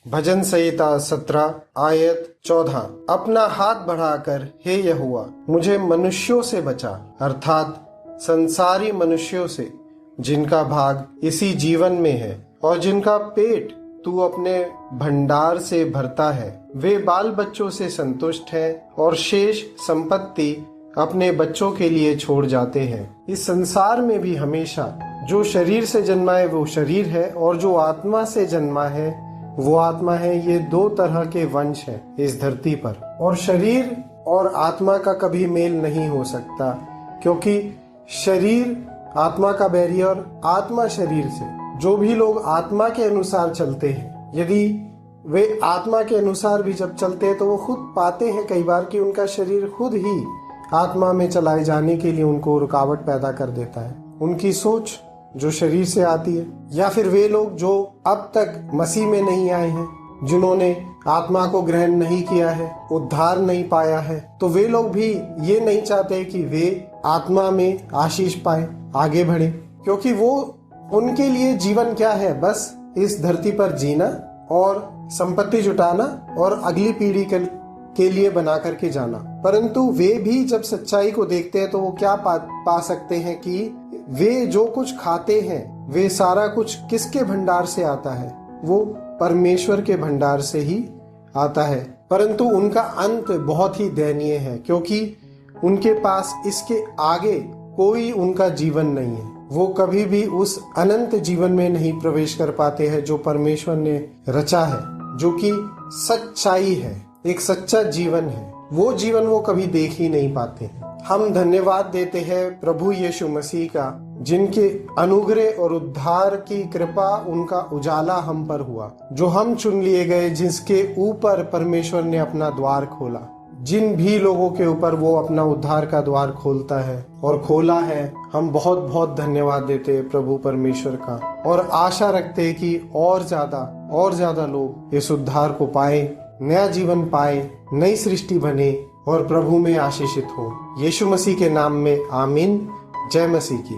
भजन संहिता 17 आयत 14। अपना हाथ बढ़ाकर हे यहोवा मुझे मनुष्यों से बचा, अर्थात संसारी मनुष्यों से, जिनका भाग इसी जीवन में है और जिनका पेट तू अपने भंडार से भरता है। वे बाल बच्चों से संतुष्ट है और शेष संपत्ति अपने बच्चों के लिए छोड़ जाते हैं। इस संसार में भी हमेशा जो शरीर से जन्मा है वो शरीर है और जो आत्मा से जन्मा है वो आत्मा है। ये दो तरह के वंश हैं इस धरती पर, और शरीर और आत्मा का कभी मेल नहीं हो सकता, क्योंकि शरीर आत्मा का बैरी और आत्मा शरीर से। जो भी लोग आत्मा के अनुसार चलते हैं, यदि वे आत्मा के अनुसार भी जब चलते हैं तो वो खुद पाते हैं कई बार कि उनका शरीर खुद ही आत्मा में चलाए जाने के लिए उनको रुकावट पैदा कर देता है। उनकी सोच जो शरीर से आती है, या फिर वे लोग जो अब तक मसीह में नहीं आए हैं, जिन्होंने आत्मा को ग्रहण नहीं किया है, उद्धार नहीं पाया है, तो वे लोग भी ये नहीं चाहते कि वे आत्मा में आशीष पाए, आगे बढ़े, क्योंकि वो उनके लिए जीवन क्या है, बस इस धरती पर जीना और संपत्ति जुटाना और अगली पीढ़ी के लिए बना करके जाना। परंतु वे भी जब सच्चाई को देखते हैं तो वो क्या पा सकते हैं कि वे जो कुछ खाते हैं वे सारा कुछ किसके भंडार से आता है, वो परमेश्वर के भंडार से ही आता है। परंतु उनका अंत बहुत ही दयनीय है, क्योंकि उनके पास इसके आगे कोई उनका जीवन नहीं है। वो कभी भी उस अनंत जीवन में नहीं प्रवेश कर पाते हैं जो परमेश्वर ने रचा है, जो कि सच्चाई है, एक सच्चा जीवन है। वो जीवन वो कभी देख ही नहीं पाते हैं। हम धन्यवाद देते हैं प्रभु यीशु मसीह का, जिनके अनुग्रह और उद्धार की कृपा, उनका उजाला हम पर हुआ, जो हम चुन लिए गए, जिसके ऊपर परमेश्वर ने अपना द्वार खोला। जिन भी लोगों के ऊपर वो अपना उद्धार का द्वार खोलता है और खोला है, हम बहुत बहुत धन्यवाद देते हैं प्रभु परमेश्वर का, और आशा रखते हैं कि और ज्यादा लोग इस उद्धार को पाए, नया जीवन पाए, नई सृष्टि बने और प्रभु में आशीषित हो। यीशु मसीह के नाम में आमीन। जय मसीह की।